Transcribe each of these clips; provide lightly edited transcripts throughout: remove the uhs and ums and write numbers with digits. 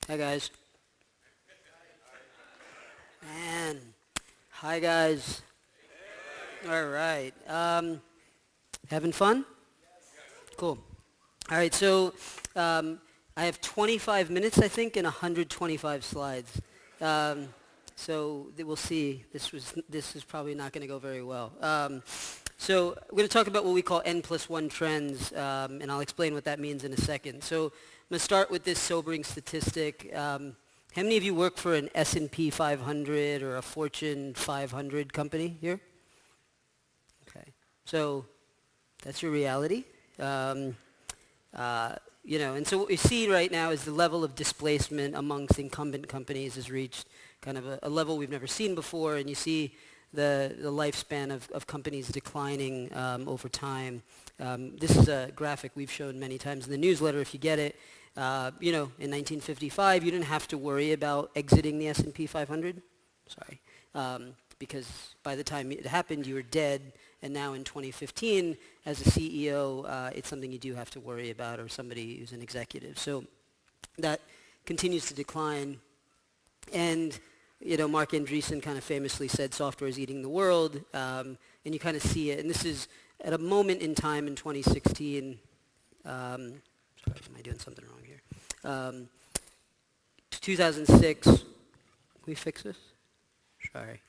Hi guys. Man. Hi guys. All right. Having fun? Cool. All right. So I have 25 minutes, I think, and 125 slides. Um, we'll see. This is probably not going to go very well. So we're going to talk about what we call N+1 trends, and I'll explain what that means in a second. So I'm going to start with this sobering statistic. How many of you work for an S&P 500 or a Fortune 500 company here? Okay. So that's your reality. Um, and so what we see right now is the level of displacement amongst incumbent companies has reached kind of a level we've never seen before, and you see the lifespan of companies declining over time. This is a graphic we've shown many times in the newsletter if you get it. In 1955, you didn't have to worry about exiting the S&P 500. Sorry. Because by the time it happened, you were dead. And now in 2015, as a CEO, it's something you do have to worry about, or somebody who's an executive. So that continues to decline. And, Mark Andreessen kind of famously said software is eating the world. And you kind of see it. And this is at a moment in time in 2016. Sorry, am I doing something wrong here? 2006. Can we fix this? Sorry.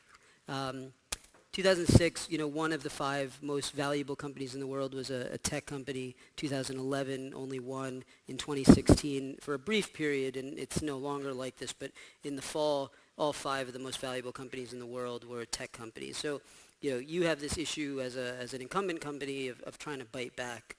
2006, one of the five most valuable companies in the world was a tech company. 2011, only one. In 2016, for a brief period, and it's no longer like this, but in the fall, all five of the most valuable companies in the world were tech companies. So, you have this issue as an incumbent company of trying to bite back.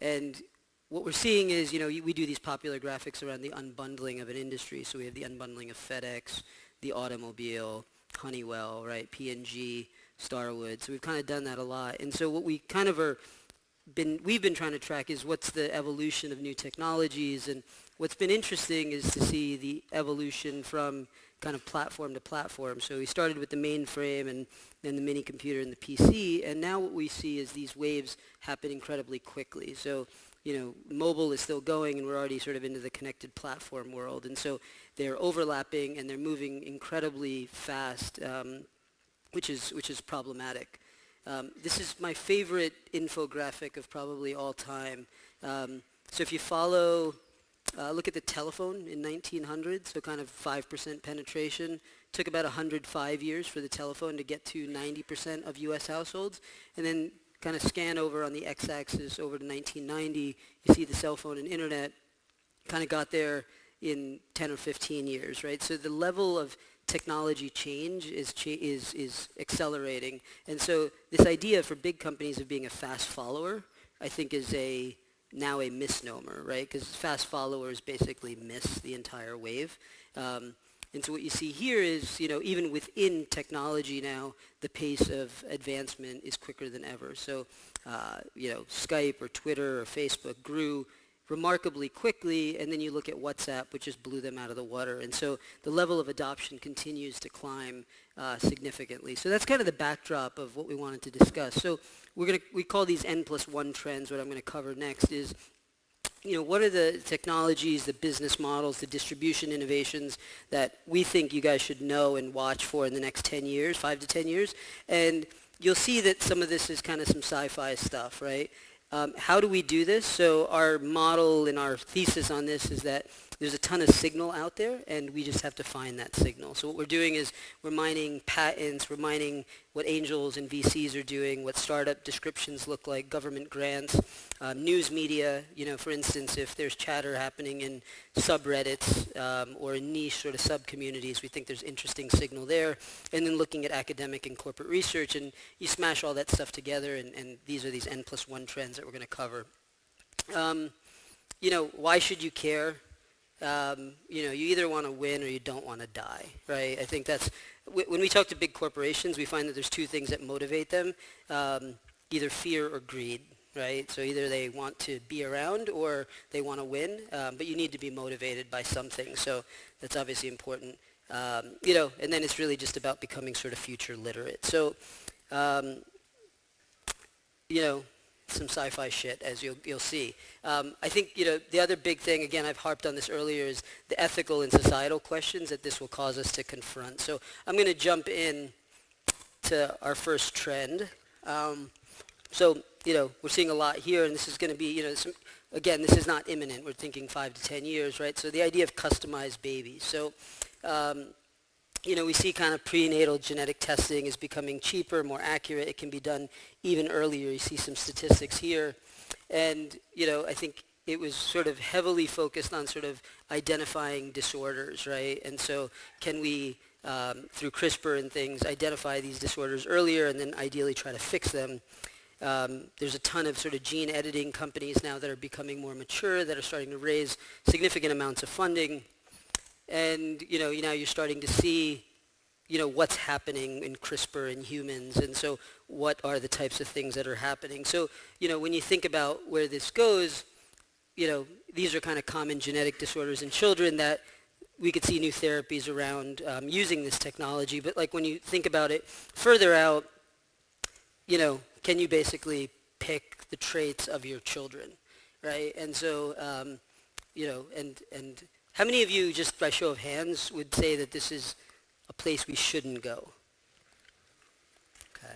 And what we're seeing is, we do these popular graphics around the unbundling of an industry. So we have the unbundling of FedEx, the automobile, Honeywell, right, P&G, Starwood. So we've kind of done that a lot. And so what we kind of we've been trying to track is what's the evolution of new technologies. And what's been interesting is to see the evolution from kind of platform to platform. So we started with the mainframe and then the mini computer and the PC. And now what we see is these waves happen incredibly quickly. So mobile is still going, and we're already sort of into the connected platform world. And so they're overlapping, and they're moving incredibly fast, which is problematic. This is my favorite infographic of probably all time. So if you look at the telephone in 1900, so kind of 5% penetration. Took about 105 years for the telephone to get to 90% of U.S. households. And then kind of scan over on the x-axis over to 1990, you see the cell phone and internet kind of got there in 10 or 15 years, right? So the level of technology change is accelerating. And so this idea for big companies of being a fast follower, I think is now a misnomer, right? Because fast followers basically miss the entire wave. And so what you see here is, even within technology now, the pace of advancement is quicker than ever. So, Skype or Twitter or Facebook grew remarkably quickly, and then you look at WhatsApp, which just blew them out of the water. And so the level of adoption continues to climb significantly. So that's kind of the backdrop of what we wanted to discuss. So we call these N+1 trends. What I'm going to cover next is what are the technologies, the business models, the distribution innovations that we think you guys should know and watch for in the next 10 years, 5 to 10 years? And you'll see that some of this is kind of some sci-fi stuff, right? How do we do this? So our model and our thesis on this is that there's a ton of signal out there, and we just have to find that signal. So what we're doing is we're mining patents, we're mining what angels and VCs are doing, what startup descriptions look like, government grants, news media. For instance, if there's chatter happening in subreddits or in niche sort of sub-communities, we think there's interesting signal there. And then looking at academic and corporate research, and you smash all that stuff together, and these are these N+1 trends that we're going to cover. Why should you care? You either want to win or you don't want to die, right? I think that's, when we talk to big corporations, we find that there's two things that motivate them, either fear or greed, right? So either they want to be around or they want to win, but you need to be motivated by something. So that's obviously important, and then it's really just about becoming sort of future literate. So, some sci-fi shit, as you'll see. I think, the other big thing, again, I've harped on this earlier, is the ethical and societal questions that this will cause us to confront. So I'm going to jump in to our first trend. So, we're seeing a lot here, and this is going to be, again, this is not imminent. We're thinking 5 to 10 years, right? So the idea of customized babies. So, we see kind of prenatal genetic testing is becoming cheaper, more accurate. It can be done even earlier. You see some statistics here. And, I think it was sort of heavily focused on sort of identifying disorders, right? And so can we, through CRISPR and things, identify these disorders earlier and then ideally try to fix them? There's a ton of sort of gene editing companies now that are becoming more mature, that are starting to raise significant amounts of funding. And, now you're starting to see, what's happening in CRISPR in humans. And so what are the types of things that are happening? So, when you think about where this goes, these are kind of common genetic disorders in children that we could see new therapies around using this technology. But like when you think about it further out, can you basically pick the traits of your children, right? And so, and how many of you, just by show of hands, would say that this is a place we shouldn't go? Okay.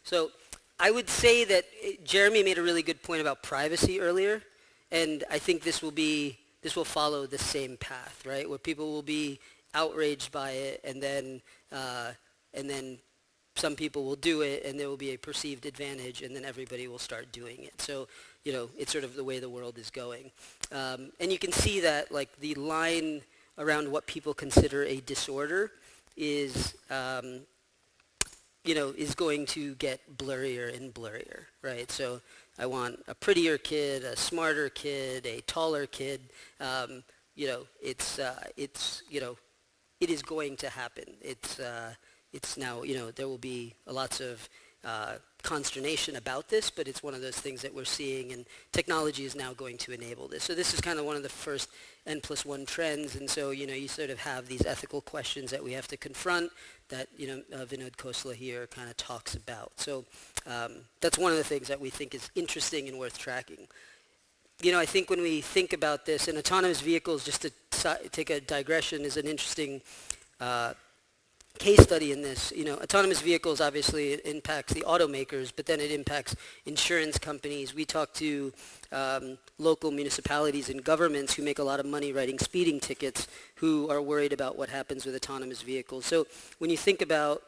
So I would say that Jeremy made a really good point about privacy earlier, and I think this will follow the same path, right? Where people will be outraged by it, and then some people will do it, and there will be a perceived advantage, and then everybody will start doing it. So, it's sort of the way the world is going. And you can see that, like, the line around what people consider a disorder is, is going to get blurrier and blurrier, right? So I want a prettier kid, a smarter kid, a taller kid. It is going to happen. It's now, there will be lots of consternation about this, but it's one of those things that we're seeing, and technology is now going to enable this. So this is kind of one of the first N+1 trends, and so, you sort of have these ethical questions that we have to confront that, Vinod Khosla here kind of talks about. So that's one of the things that we think is interesting and worth tracking. I think when we think about this, and autonomous vehicles, just to take a digression, is an interesting case study in this. Autonomous vehicles obviously impacts the automakers, but then it impacts insurance companies. We talk to local municipalities and governments who make a lot of money writing speeding tickets, who are worried about what happens with autonomous vehicles. So when you think about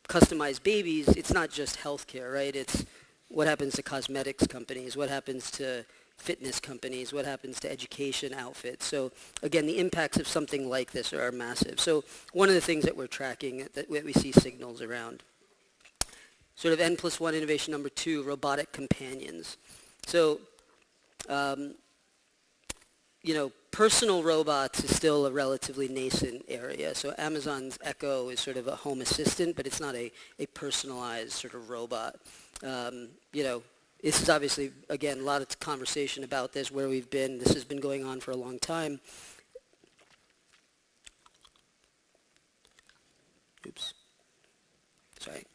customized babies, it's not just healthcare, right? It's what happens to cosmetics companies, what happens to fitness companies, what happens to education outfits. So again, the impacts of something like this are massive. So one of the things that we're tracking that we see signals around. Sort of N+1 innovation number 2, robotic companions. So, personal robots is still a relatively nascent area. So Amazon's Echo is sort of a home assistant, but it's not a personalized sort of robot. This is obviously, again, a lot of conversation about this, where we've been. This has been going on for a long time. Oops. Sorry.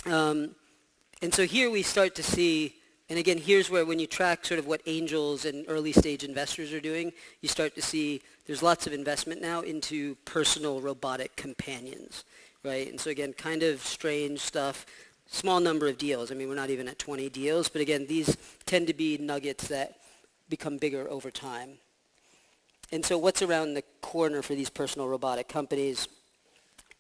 And so here we start to see, and again, here's where when you track sort of what angels and early stage investors are doing, you start to see there's lots of investment now into personal robotic companions, right? And so again, kind of strange stuff. Small number of deals. I mean, we're not even at 20 deals, but again, these tend to be nuggets that become bigger over time. And so what's around the corner for these personal robotic companies?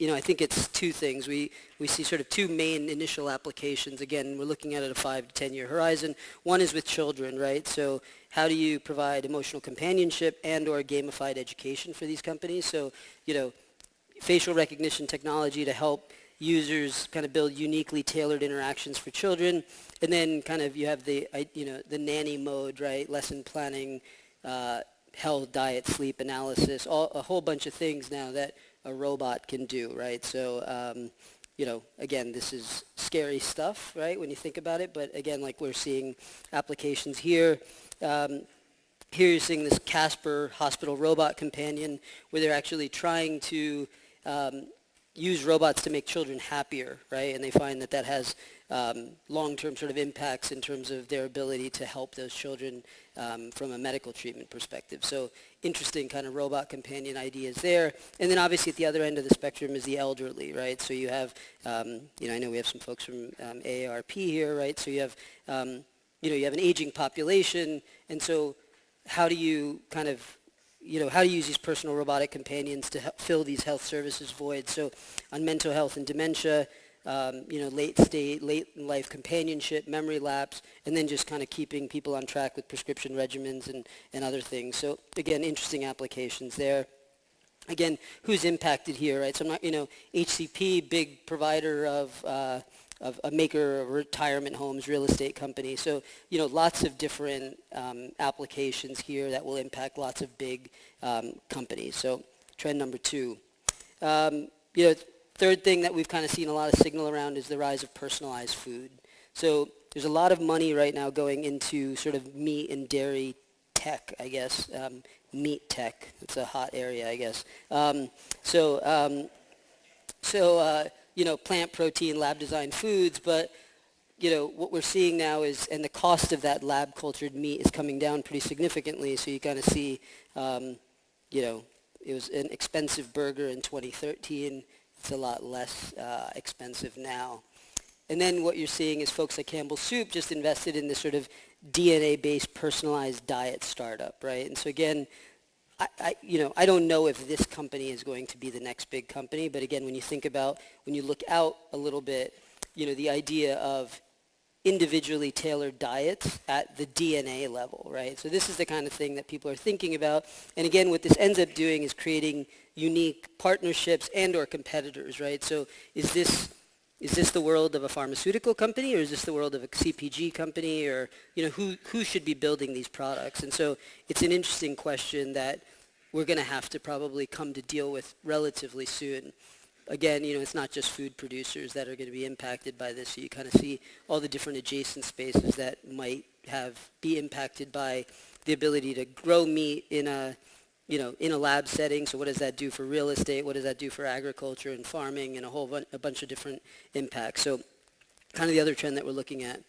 I think it's two things. We see sort of two main initial applications. Again, we're looking at it a 5 to 10 year horizon. One is with children, right? So how do you provide emotional companionship and or gamified education for these companies? So, facial recognition technology to help users kind of build uniquely tailored interactions for children. And then kind of you have the nanny mode, right? Lesson planning, health, diet, sleep analysis, a whole bunch of things now that a robot can do, right? So, again, this is scary stuff, right, when you think about it. But again, like we're seeing applications here. Here you're seeing this Casper hospital robot companion, where they're actually trying to use robots to make children happier, right? And they find that has long-term sort of impacts in terms of their ability to help those children from a medical treatment perspective. So interesting kind of robot companion ideas there. And then obviously at the other end of the spectrum is the elderly, right? So you have, I know we have some folks from AARP here, right? So you have, you have an aging population, and so how do you kind of, how do you use these personal robotic companions to fill these health services voids? So on mental health and dementia, late life companionship, memory lapse, and then just kind of keeping people on track with prescription regimens and other things. So again, interesting applications there. Again, who's impacted here, right? So I'm not, HCP, big provider of a maker of retirement homes, real estate company. So, lots of different applications here that will impact lots of big companies. So trend number 2. Third thing that we've kind of seen a lot of signal around is the rise of personalized food. So there's a lot of money right now going into sort of meat and dairy tech, I guess. Meat tech, it's a hot area, I guess. Plant protein, lab designed foods, but what we're seeing now is, and the cost of that lab cultured meat is coming down pretty significantly. So you kind of see, it was an expensive burger in 2013. It's a lot less expensive now. And then what you're seeing is folks like Campbell Soup just invested in this sort of DNA-based personalized diet startup, right? And so again, I don't know if this company is going to be the next big company, but again, when you look out a little bit, the idea of individually tailored diets at the DNA level, right? So this is the kind of thing that people are thinking about. And again, what this ends up doing is creating unique partnerships and or competitors, right? So is this the world of a pharmaceutical company, or is this the world of a CPG company, or who should be building these products? And so it's an interesting question that we're going to have to probably come to deal with relatively soon. Again, it's not just food producers that are going to be impacted by this. So you kind of see all the different adjacent spaces that might be impacted by the ability to grow meat in a lab setting. So what does that do for real estate? What does that do for agriculture and farming, and a bunch of different impacts? So kind of the other trend that we're looking at.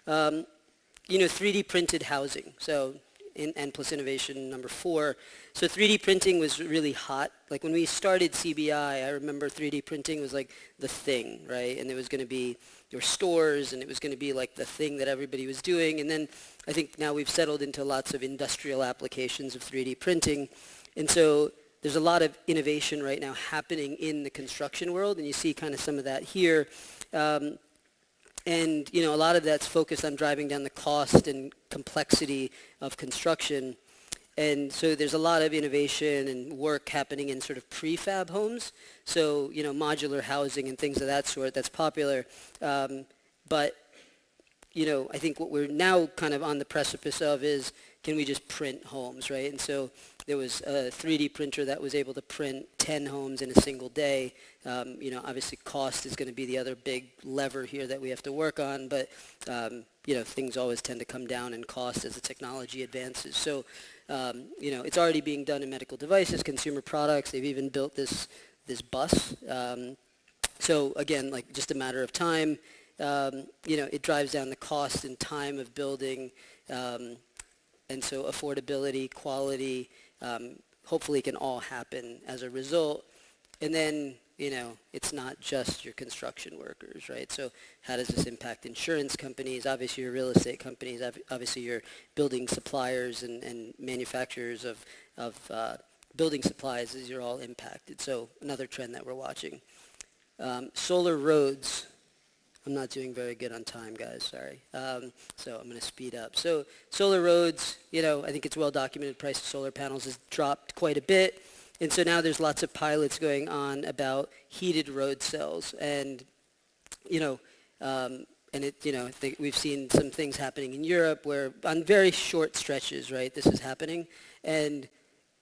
3D printed housing. So N plus innovation number 4. So 3D printing was really hot. Like when we started CBI, I remember 3D printing was like the thing, right? And it was going to be your stores, and it was going to be like the thing that everybody was doing. And then I think now we've settled into lots of industrial applications of 3D printing. And so there's a lot of innovation right now happening in the construction world, and you see kind of some of that here. And a lot of that's focused on driving down the cost and complexity of construction. And so there's a lot of innovation and work happening in sort of prefab homes. So, modular housing and things of that sort, that's popular. But, I think what we're now kind of on the precipice of is, can we just print homes, right? And so there was a 3D printer that was able to print 10 homes in a single day. Obviously cost is going to be the other big lever here that we have to work on, but, things always tend to come down in cost as the technology advances. So, it's already being done in medical devices, consumer products. They've even built this bus. So again, like just a matter of time, it drives down the cost and time of building, and so affordability, quality, hopefully can all happen as a result. And then, it's not just your construction workers, right? So how does this impact insurance companies? Obviously your real estate companies, obviously your building suppliers and manufacturers of building supplies, these are all impacted. So another trend that we're watching. Solar roads. I'm not doing very good on time, guys, sorry. So I'm going to speed up. So solar roads, I think it's well documented, price of solar panels has dropped quite a bit. And so now there's lots of pilots going on about heated road cells. And, I think we've seen some things happening in Europe where on very short stretches, right, this is happening. And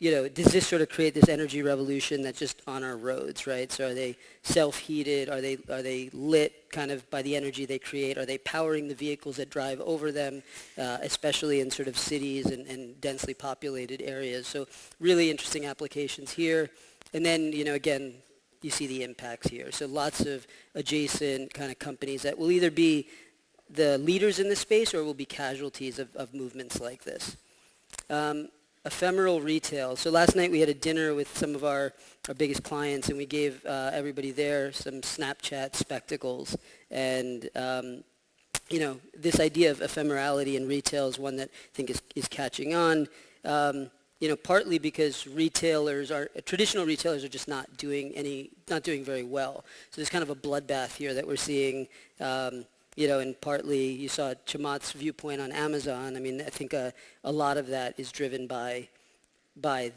does this sort of create this energy revolution that's just on our roads, right? So are they self-heated? Are they lit kind of by the energy they create? Are they powering the vehicles that drive over them, especially in sort of cities and densely populated areas? So really interesting applications here. And then, again, you see the impacts here. So lots of adjacent kind of companies that will either be the leaders in the space or will be casualties of movements like this. Ephemeral retail. So last night we had a dinner with some of our biggest clients, and we gave everybody there some Snapchat spectacles. And you know, this idea of ephemerality in retail is one that I think is catching on. You know, partly because traditional retailers are just not doing very well. So there's kind of a bloodbath here that we're seeing. You know, and partly you saw Chamat's viewpoint on Amazon. I mean, I think a lot of that is driven by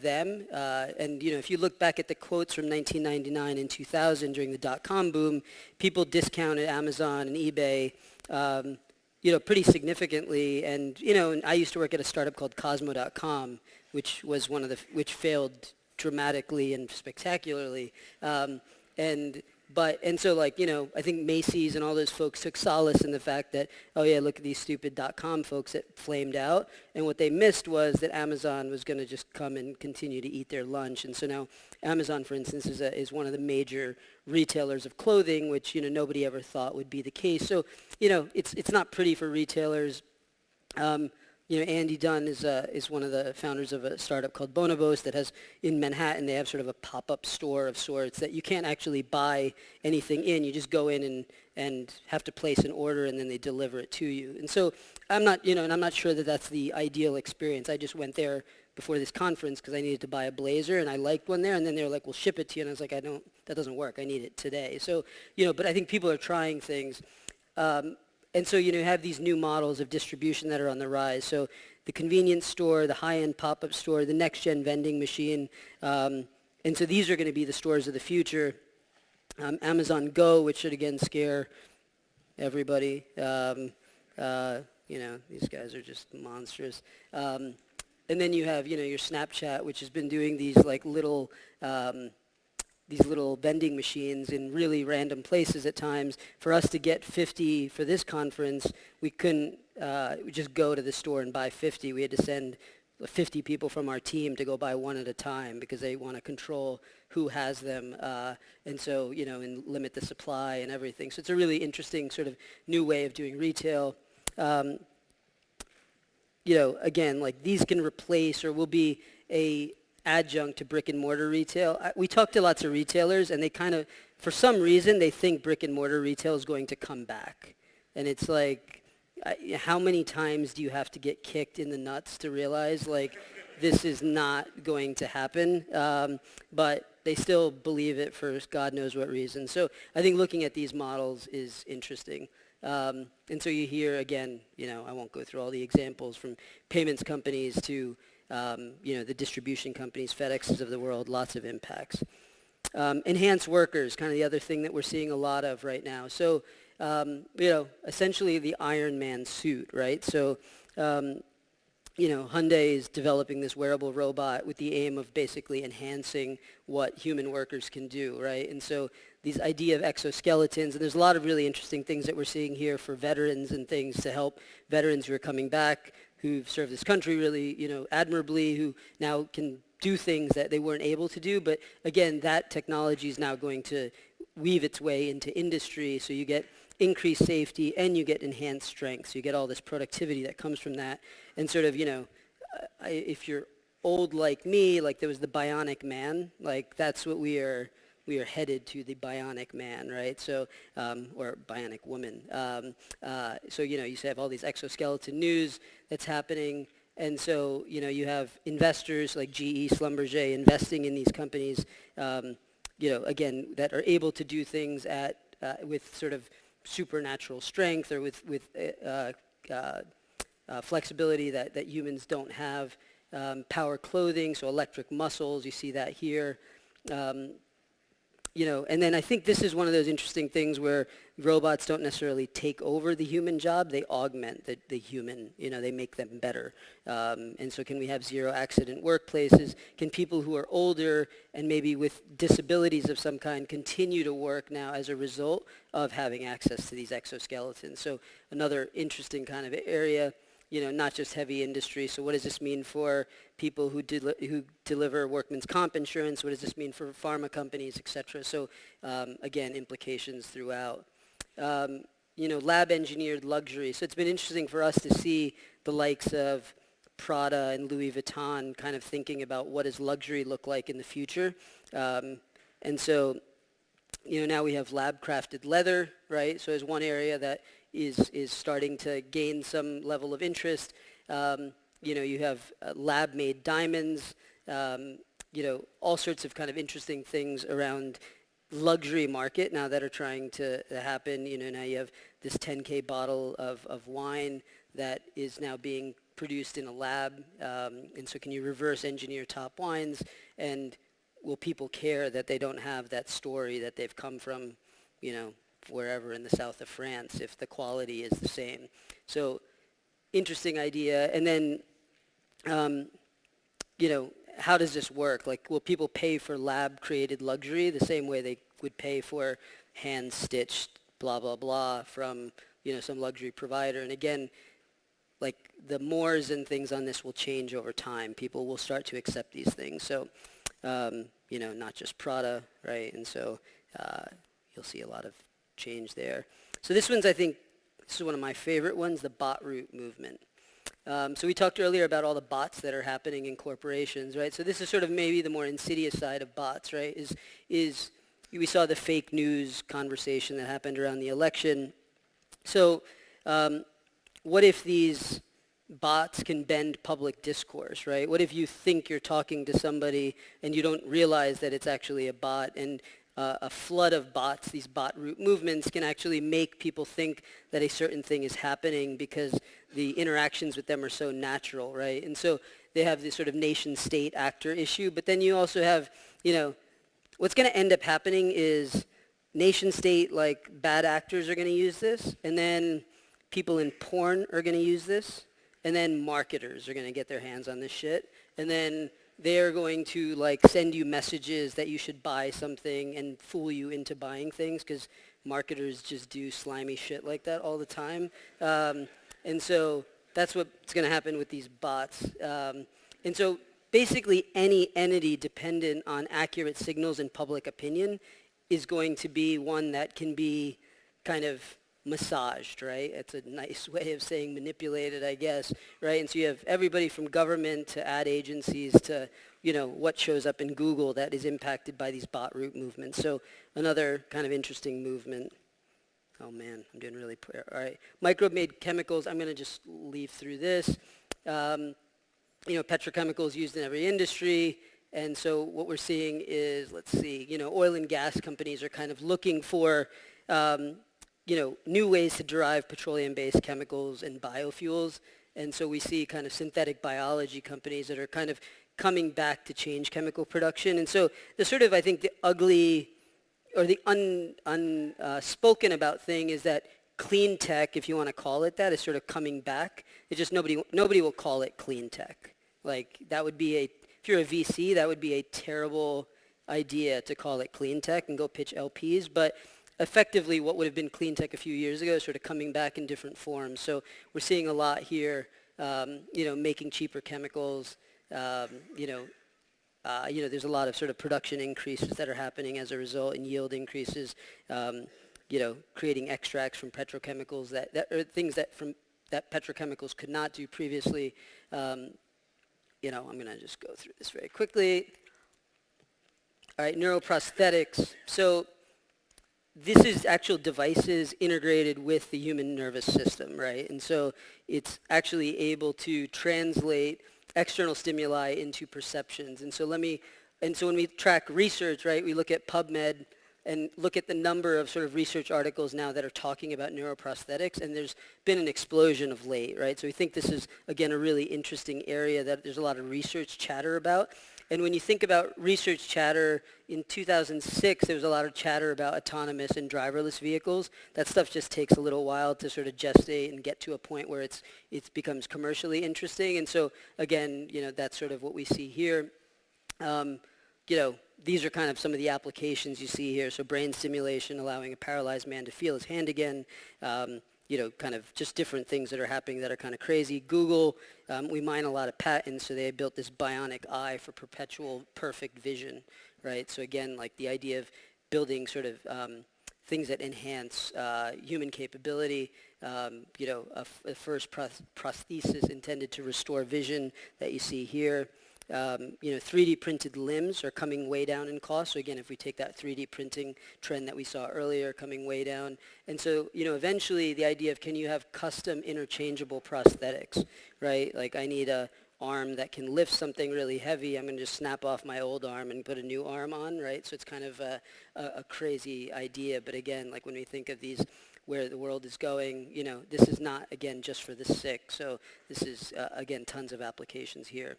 them. And, you know, if you look back at the quotes from 1999 and 2000 during the dot-com boom, people discounted Amazon and eBay, you know, pretty significantly. And, you know, and I used to work at a startup called Cosmo.com, which was which failed dramatically and spectacularly. And so, like, you know, I think Macy's and all those folks took solace in the fact that, oh yeah, look at these stupid dot-com folks that flamed out. And what they missed was that Amazon was going to just come and continue to eat their lunch. And so now Amazon, for instance, is one of the major retailers of clothing, which, you know, nobody ever thought would be the case. So, you know, it's not pretty for retailers. You know, Andy Dunn is one of the founders of a startup called Bonobos that has, in Manhattan, they have sort of a pop-up store of sorts that you can't actually buy anything in. You just go in and have to place an order, and then they deliver it to you. And so I'm not, you know, and I'm not sure that that's the ideal experience. I just went there before this conference because I needed to buy a blazer, and I liked one there, and then they were like, we'll ship it to you. And I was like, that doesn't work. I need it today. So, you know, but I think people are trying things. And so, you know, you have these new models of distribution that are on the rise. So the convenience store, the high-end pop-up store, the next-gen vending machine. And so these are going to be the stores of the future. Amazon Go, which should, again, scare everybody. You know, these guys are just monstrous. And then you have, you know, your Snapchat, which has been doing these, like, little vending machines in really random places at times. For us to get 50 for this conference, we couldn't just go to the store and buy 50. We had to send 50 people from our team to go buy one at a time because they want to control who has them, and so, you know, and limit the supply and everything. So it's a really interesting sort of new way of doing retail. You know, again, like these can replace or will be a adjunct to brick and mortar retail. We talk to lots of retailers, and they kind of, for some reason, they think brick and mortar retail is going to come back. And it's like, how many times do you have to get kicked in the nuts to realize, like, this is not going to happen? But they still believe it for God knows what reason. So I think looking at these models is interesting. And so you hear, again, you know, I won't go through all the examples from payments companies to you know, the distribution companies, FedExes of the world, lots of impacts. Enhanced workers, kind of the other thing that we're seeing a lot of right now. So, you know, essentially the Iron Man suit, right? So, you know, Hyundai is developing this wearable robot with the aim of basically enhancing what human workers can do, right? And so these idea of exoskeletons, and there's a lot of really interesting things that we're seeing here for veterans and things to help veterans who are coming back, who've served this country really, you know, admirably, who now can do things that they weren't able to do. But again, that technology is now going to weave its way into industry, so you get increased safety and you get enhanced strength. So you get all this productivity that comes from that. And sort of, you know, if you're old like me, like there was the Bionic Man, like that's what we are headed to, the Bionic Man, right? So, or Bionic Woman. So, you know, you have all these exoskeleton news that's happening. And so, you know, you have investors like GE, Schlumberger investing in these companies, you know, again, that are able to do things with sort of supernatural strength or with flexibility that humans don't have. Power clothing, so electric muscles, you see that here. You know, and then I think this is one of those interesting things where robots don't necessarily take over the human job, they augment the human, you know, they make them better. And so can we have zero accident workplaces? Can people who are older and maybe with disabilities of some kind continue to work now as a result of having access to these exoskeletons? So another interesting kind of area. not just heavy industry. So what does this mean for people who deliver workman's comp insurance? What does this mean for pharma companies, et cetera? So again, implications throughout. Lab engineered luxury. So it's been interesting for us to see the likes of Prada and Louis Vuitton kind of thinking about what does luxury look like in the future. And so, now we have lab-crafted leather, right? So as one area that is starting to gain some level of interest. You have lab-made diamonds, all sorts of kind of interesting things around luxury market now that are trying to happen. Now you have this 10K bottle of wine that is now being produced in a lab. And so can you reverse engineer top wines? And will people care that they don't have that story that they've come from, wherever in the south of France if the quality is the same? So interesting idea. And then, how does this work? Like, will people pay for lab-created luxury the same way they would pay for hand-stitched blah, blah, blah from, some luxury provider? And again, like the mores and things on this will change over time. People will start to accept these things. So, not just Prada, right? And so you'll see a lot of change there. So this one's, I think, this is one of my favorite ones, the bot root movement. So we talked earlier about all the bots that are happening in corporations, right? So this is sort of maybe the more insidious side of bots, right? Is we saw the fake news conversation that happened around the election. So what if these bots can bend public discourse, right? What if you think you're talking to somebody and you don't realize that it's actually a bot, and a flood of bots, these bot root movements, can actually make people think that a certain thing is happening because the interactions with them are so natural, right? And so they have this sort of nation-state actor issue, but then you also have, what's going to end up happening is nation-state, like, bad actors are going to use this, and then people in porn are going to use this, and then marketers are going to get their hands on this shit, and then they're going to like send you messages that you should buy something and fool you into buying things, because marketers just do slimy shit like that all the time. And so that's what's going to happen with these bots. And so basically any entity dependent on accurate signals and public opinion is going to be one that can be kind of massaged, right? It's a nice way of saying manipulated, I guess, right? And so you have everybody from government to ad agencies to, what shows up in Google that is impacted by these bot root movements. So another kind of interesting movement. Oh man, I'm doing really poor. All right, microbe-made chemicals. I'm going to just leave through this. Petrochemicals used in every industry. And so what we're seeing is, let's see, oil and gas companies are kind of looking for new ways to derive petroleum-based chemicals and biofuels. And so we see kind of synthetic biology companies that are kind of coming back to change chemical production. And so the sort of, I think, the ugly or the unspoken about thing is that clean tech, if you want to call it that, is sort of coming back. It's just nobody will call it clean tech. Like, that would be if you're a VC, that would be a terrible idea to call it clean tech and go pitch LPs. But effectively, what would have been clean tech a few years ago is sort of coming back in different forms. So we're seeing a lot here, making cheaper chemicals. There's a lot of sort of production increases that are happening as a result, and yield increases. Creating extracts from petrochemicals that are things that petrochemicals could not do previously. I'm going to just go through this very quickly. All right, neuroprosthetics. So this is actual devices integrated with the human nervous system, right? And so it's actually able to translate external stimuli into perceptions. And so when we track research, right, we look at PubMed and look at the number of sort of research articles now that are talking about neuroprosthetics, and there's been an explosion of late, right? So we think this is, again, a really interesting area that there's a lot of research chatter about. And when you think about research chatter, in 2006, there was a lot of chatter about autonomous and driverless vehicles. That stuff just takes a little while to sort of gestate and get to a point where it becomes commercially interesting. And so, again, that's sort of what we see here. These are kind of some of the applications you see here. So brain stimulation, allowing a paralyzed man to feel his hand again. kind of just different things that are happening that are kind of crazy. Google, we mine a lot of patents, so they built this bionic eye for perpetual perfect vision, right? So again, like the idea of building sort of things that enhance human capability. A first prosthesis intended to restore vision that you see here. 3D printed limbs are coming way down in cost. So again, if we take that 3D printing trend that we saw earlier, coming way down. And so, eventually the idea of can you have custom interchangeable prosthetics, right? Like I need a arm that can lift something really heavy. I'm going to just snap off my old arm and put a new arm on, right? So it's kind of a crazy idea. But again, like when we think of these, where the world is going, this is not, again, just for the sick. So this is, again, tons of applications here.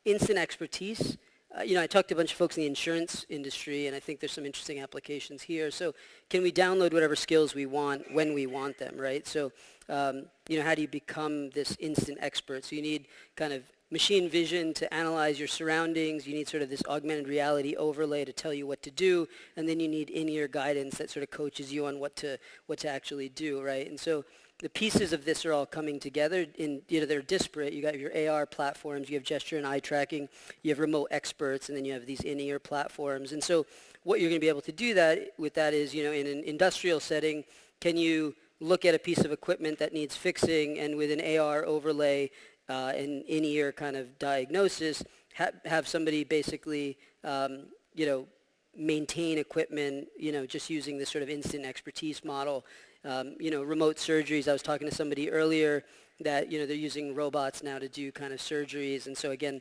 Instant expertise. I talked to a bunch of folks in the insurance industry, and I think there's some interesting applications here. So can we download whatever skills we want when we want them, right? So, how do you become this instant expert? So you need kind of machine vision to analyze your surroundings. You need sort of this augmented reality overlay to tell you what to do, and then you need in-ear guidance that sort of coaches you on what to actually do, right? And so the pieces of this are all coming together they're disparate. You got your AR platforms, you have gesture and eye tracking, you have remote experts, and then you have these in-ear platforms. And so what you're going to be able to do with that is, in an industrial setting, can you look at a piece of equipment that needs fixing and with an AR overlay and in-ear kind of diagnosis, have somebody basically, maintain equipment, just using this sort of instant expertise model. Remote surgeries. I was talking to somebody earlier that, they're using robots now to do kind of surgeries. And so again,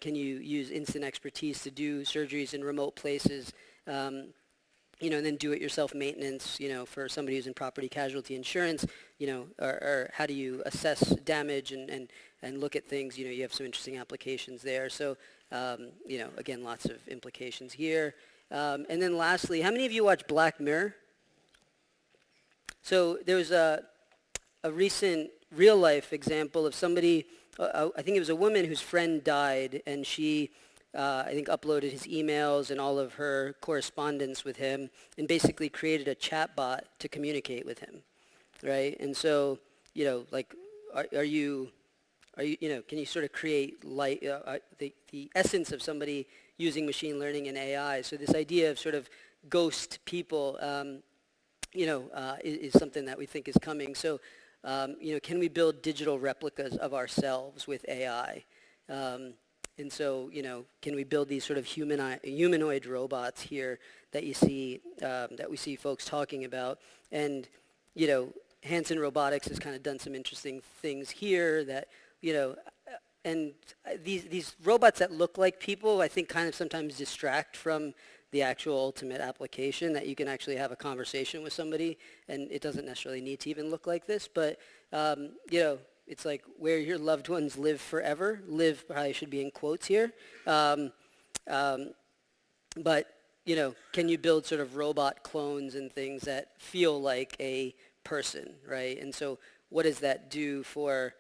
can you use instant expertise to do surgeries in remote places, and then do-it-yourself maintenance, for somebody who's in property casualty insurance, or how do you assess damage and look at things, you have some interesting applications there. So, again, lots of implications here. And then lastly, how many of you watch Black Mirror? So there was a recent real-life example of somebody, I think it was a woman whose friend died, and she, I think, uploaded his emails and all of her correspondence with him and basically created a chat bot to communicate with him, right? And so, like, can you sort of create the essence of somebody using machine learning and AI? So this idea of sort of ghost people, is something that we think is coming. So, can we build digital replicas of ourselves with AI? And so, can we build these sort of humanoid robots here that you see, that we see folks talking about? And, Hanson Robotics has kind of done some interesting things here that, and these robots that look like people, I think kind of sometimes distract from the actual ultimate application, that you can actually have a conversation with somebody, and it doesn't necessarily need to even look like this, but, it's like where your loved ones live forever. Live probably should be in quotes here. But, can you build sort of robot clones and things that feel like a person, right? And so what does that do for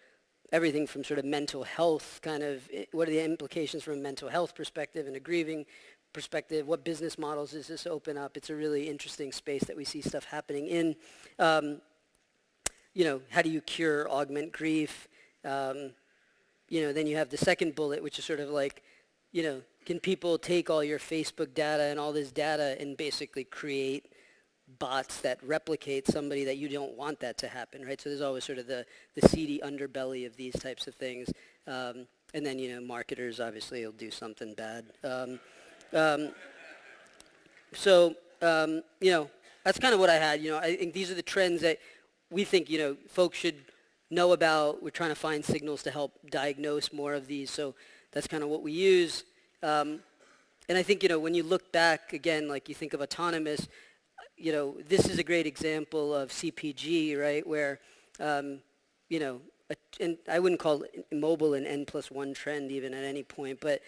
everything from sort of mental health kind of, what are the implications from a mental health perspective and a grieving perspective? What business models does this open up? It's a really interesting space that we see stuff happening in. How do you cure, augment grief? Then you have the second bullet, which is sort of like, can people take all your Facebook data and all this data and basically create bots that replicate somebody that you don't want that to happen, right? So there's always sort of the seedy underbelly of these types of things. And then, marketers obviously will do something bad. That's kind of what I had. I think these are the trends that we think, folks should know about. We're trying to find signals to help diagnose more of these. So that's kind of what we use. And I think, when you look back, again, like you think of autonomous, this is a great example of CPG, right, where, and I wouldn't call mobile an N+1 trend even at any point, but,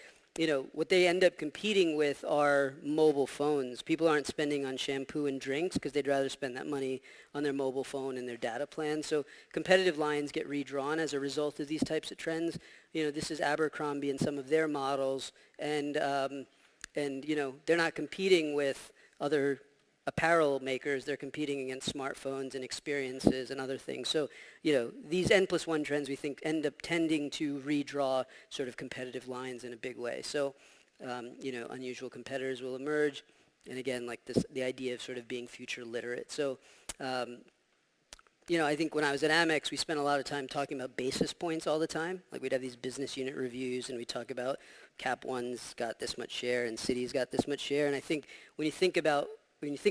what they end up competing with are mobile phones. People aren't spending on shampoo and drinks because they'd rather spend that money on their mobile phone and their data plan. So competitive lines get redrawn as a result of these types of trends. This is Abercrombie and some of their models, and they're not competing with other apparel makers, they're competing against smartphones and experiences and other things. So, these N+1 trends we think end up tending to redraw sort of competitive lines in a big way. So, unusual competitors will emerge. And again, like the idea of sort of being future literate. So, I think when I was at Amex, we spent a lot of time talking about basis points all the time. Like we'd have these business unit reviews and we talk about Cap One's got this much share and Citi's got this much share. And I think when you think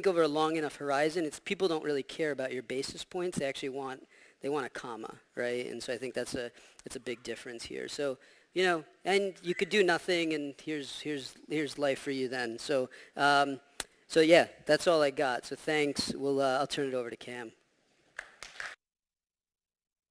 over a long enough horizon, it's people don't really care about your basis points. They actually want a comma, right? And so I think that's a big difference here. So, and you could do nothing and here's life for you then. So, so yeah, that's all I got. So thanks. I'll turn it over to Cam.